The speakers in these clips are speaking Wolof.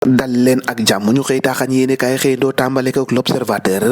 dal leen ak jàmm ñu xëy taaxañ yéene kaay xëy doo tàmbale ko l'observateur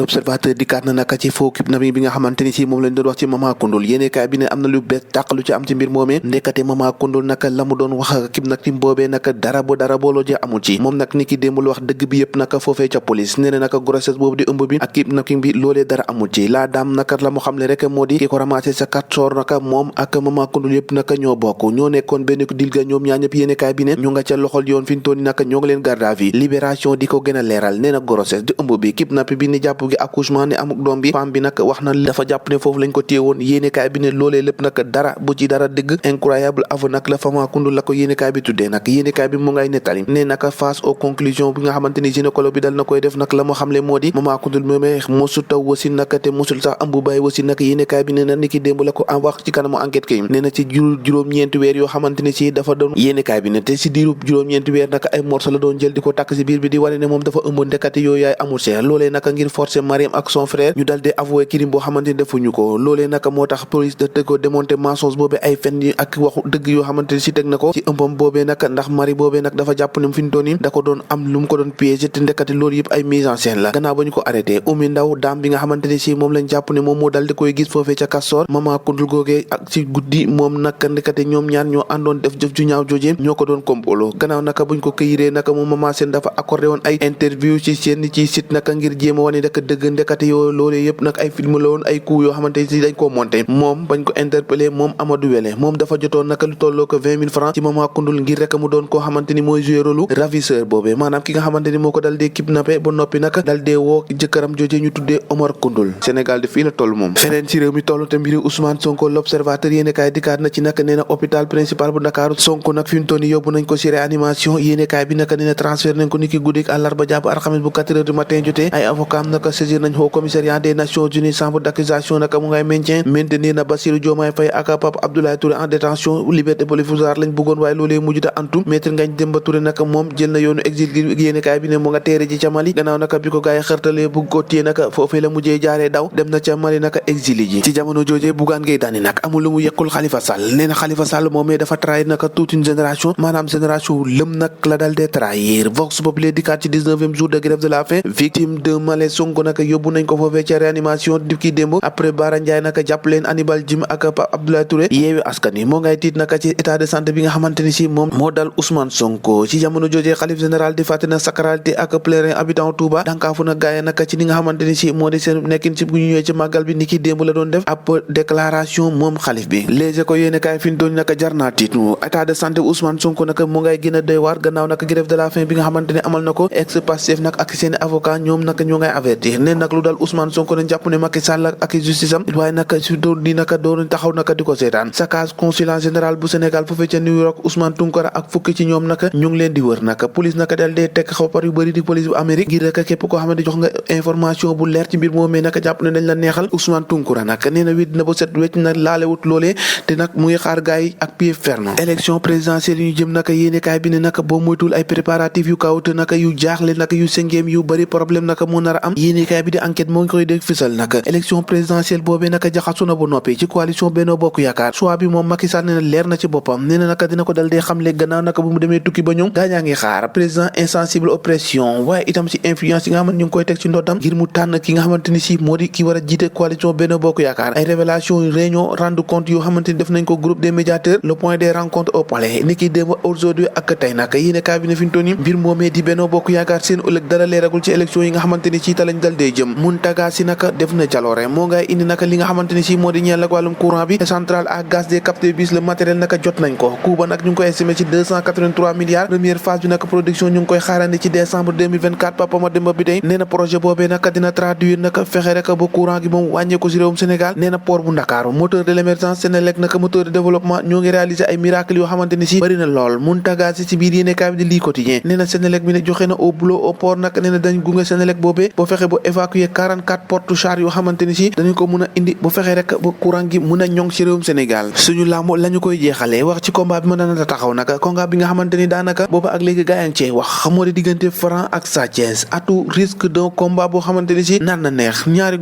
dikkaat na naka ci faux kidnapping bi nga xamante ni si moom lañ doon wax ci Mama Koundoul yéene kaay bi ne am na lu bees tàq lu ci am ci mbir moomee ndekate Mama Koundoul naka la mu doon wax kidnapping boobee naka dara booloo ji amul ci moom nag ni ki démb lu wax dëgg bi yëpp naka foofee ca police nee na naka grossesse boobu di ëmb bi ak kidnapping bi loolee dara amul ci la dame naka la mu xamle rek moo di ki ko ramassé sa Kastoor naka moom ak Mama Koundoul yëpp naka ñoo bokk ñoo nekkoon benn dilga ñoom ñaar ñëpp yéene kaay bi ne ñu nga ca loxol yoon fi ñu tooni naka ñoo ngi leen garde à vue libération di ko gën a leeral nee na grossesse di ëmb bi kidnapping bi ni jàpp gi accouchement ne amuk doom bi femme bi nag wax na dafa jàpp ne foofu lañ ko téewoon yéenekaay bi ne loolee lépp nag dara bu ci dara dëgg incroyable aveu nag la Mama Koundoul la ko yéenekaay bi tuddee nag yéenekaay bi mu ngay nettali ne naka face aux conclusions bi nga xamante ni gynécologue bi dal na koy def nag la mu xamle moo di Mama Koundoul moomee mosul taw wasin nag te mosul sax ëmb bàyyi wasin nag yéenekaay bi nee na niki démb la ko wax ci kanamu enquête kay nee na ci juróom-ñeenti weer yoo xamante ni si dafa doon yéenekaay bi ne te si diiru juróom-ñeenti weer nag ay morceau la doon jël di ko takk si biir bi di wane ne moom dafa ëmb ndekate yooyu yaay amul seex loolee naka ngir forcer Mariam ak son frère ñu dal di avouer crime boo xamante ni defuñu ko loolee naka moo tax police da ko démonter mensonge boobee ay fen yi ak waxu dëgg yoo xamante ni si teg na ko ci ëmbam boobee naka ndax mari boobee nag dafa jàpp ne fi ñu toon da ko doon am lu mu ko doon piéger te ndekate loolu yëpp ay mise en scène la gannaaw ba ñu ko arrêté Oumy Ndaw daam bi nga xamante ni si moom lañ jàpp ne moom moo dal di koy gis foofee ca Kastoor Mama Koundoul googee ak ci guddi moom naka ndekate ñoom ñaar ñoo àndoon def jëf ju ñaaw joojee ñoo ko doon kompolo gannaaw naka buñ ko këyiree naka moom Mama Sène dafa accordé woon ay interview ci seen ci site naka ngir jéem a wane naka dëgg ndekate yoo loolee yëpp nag ay film la woon ay coup yoo xamante ni dañ koo monté moom bañ ko interpellé moom Amadou Wele moom dafa jotoon naka lu tolloo ko 20,000 francs ci Mama Koundoul ngir rek mu doon koo xamante ni mooy joué rôle ravisseur boobee maanaam ki nga xamante ni moo ko dal dee kidnappé ba noppi naka dal dee woo jëkkëram jooje ñu tuddee Omar Koundoul Sénégal de fii la toll moom feneen ci réew mi toll te mbiri Ousmane Sonko l'observateur yéene kaay dikkaat na ci naka nee na hôpital principal bu Ndakaaru Sonko nag fi mu toll nii yóbbu nañ ko ci réanimation yéene kaay bi naka nee na transfert nañ ko niki guddik àllarba jàpp alxames bu 4 heures du matin jotee ay avocat am naka saisir nañ Haut Commissariat des Nations Unies chambre d'accusation naka mu ngay maintenir na Bassirou Diomaye Faye ak Pape Abdoulaye Touré en détention liberté provisoire lañ bëggoon waaye loolee mujj da antu maître Ngagne Demba Touré naka moom jël na yoonu exil gi yéene kaay bi ne mu nga teere ji ca Mali gannaaw naka bi ko gaay xërtalee bugg ko téye naka foofee la mujjee jaaree daw dem na ca Mali naka exili ji ci jamono joojee Bougane Gueye Dany nag amul lu mu yekkul Khalifa Sall nee na Khalifa Sall moomee dafa trahir naka toute une génération maanaam génération lëm nag la dal dee trahir Vox Populi dikkaat ci 19e jour de grève de la faim victime de malaise Sonko naka yóbbu nañ ko foofee ca réanimation di ki démb après Bara Ndiaye naka jàpp leen Hannibal Djim ak Pape Abdoulaye Touré yeewi askan wi moo ngay tiit naka ci état de santé bi nga xamante ni si moom moo dal Ousmane Sonko ci jamono joojee xalif général di fàtte na sacralité ak pèlerin habitant Touba dankaafu na gaay naka ci ni nga xamante ni si moo di seen nekkin ci bu ñu ñëwee ci màggal bi ni ki démb la doon def ab déclaration moom xalif bi léegi ko yéene kaay fi ñu doon naka jar naa tiit état de santé Ousmane Sonko naka mu ngay gën a doy waar gannaaw naka grève de la faim bi nga xamante ne amal na ko ex-Pastef nag ak seen avocat ñoom naka ñoo ngay avertir ne nag lu dal Ousmane Sonko ne jàpp ne Macky Sall ak justice am waaye naka su doon di naka doon taxaw naka di ko seetaan saccage consulat général bu Sénégal foofee ca New York Ousmane Tounkara ak fukki ci ñoom naka ñu ngi leen di wër naka police naka dal dee tekk xabaar yu bëri di police bu Amérique ngir rek képp koo xamante jox nga information bu leer ci mbir moomee naka jàpp ne dañ la neexal Ousmane Tounkara naka nee na wit na ba set wecc na laalewut loolee te nag mu ngi xaar gaay yi ak pied ferme élection présidentielle yu ñu jëm naka yéene kaay bi ne naka boo moytul ay préparatifs yu kawte naka yu jaaxle naka yu sëngeem yu bëri problème naka moo nar a am yéene kaay bi di enquête moo ngi koy dégg fisal naka élection présidentielle boobee naka jaxasu na ba noppi ci coalition Benno Bokk Yaakaar choix bi moom Macky Sall nee na leer na ci boppam nee na naka dina ko dal dee xamle gannaaw naka bu mu demee tukki ba ñëw gaañaa ngi xaar président insensible aux pressions waaye itam ci influence yi nga xamante ñu ngi koy teg ci ndoddam ngir mu tànn ki nga xamante ni si moo di ki war a jiite coalition Benno Bokk Yaakaar ay révélation réunion rendre compte yoo xamante ni def nañ ko groupe des médiateurs le point des rencontres au palais ni ki démb aujourd'hui ak tey naka yéene kaay bi ne fi ñu toll nii mbir moomee di Benno Bokk Yaakaar seen ëllëg dara leeragul ci élection yi nga xamante ni ci ta lañ dal dee jëm Mountaga Sy naka def na jaloore moo ngay indi naka li nga xamante ni si moo di ñeel ak wàllum courant bi centrale à gaz des capteurs bis le matériel naka jot nañ ko coût ba nag ñu ngi koy estimé ci 283 milliards première phase bi naka production ñu ngi koy xaarandi ci décembre 2024 Papa Mademba bi tey nee na projet boobee naka dina traduire naka fexe rek ba courant gi moom wàññeeku si réewum Sénégal nee na port bu Ndakaaru moteur de l'émergence Sénélec naka moteur de développement ñoo ngi réaliser ay miracles yoo xamante ni si bëri na lool Mountaga Sy ci biir yéene kaay bi di lii quotidien nee na Sénélec bi ne joxe na au boulot au port nag nee na dañ gunge Sénélec boobee boo fexe ba évacuer 44 porte chars yoo xamante ni si dañu ko mun a indi bu fexe rek ba courant gi mun a ñoŋ ci réewum Sénégal suñu làmb la ñu koy jeexalee wax ci combat bi mën na taxaw nag combat bi nga xamante ni daanaka booba ak léegi gaa yaa ngi cee wax xamoo di diggante Franc ak Sa Thiès atu risque d'un combat boo xamante ni si naan na neex ñaari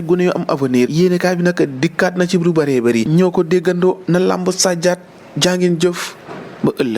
gone yu am avenir yéene kaay bi nag dikkaat na ci lu bëree bëri ñoo ko déggandoo na làmb sajjaat jàngin jëf ba ëllëg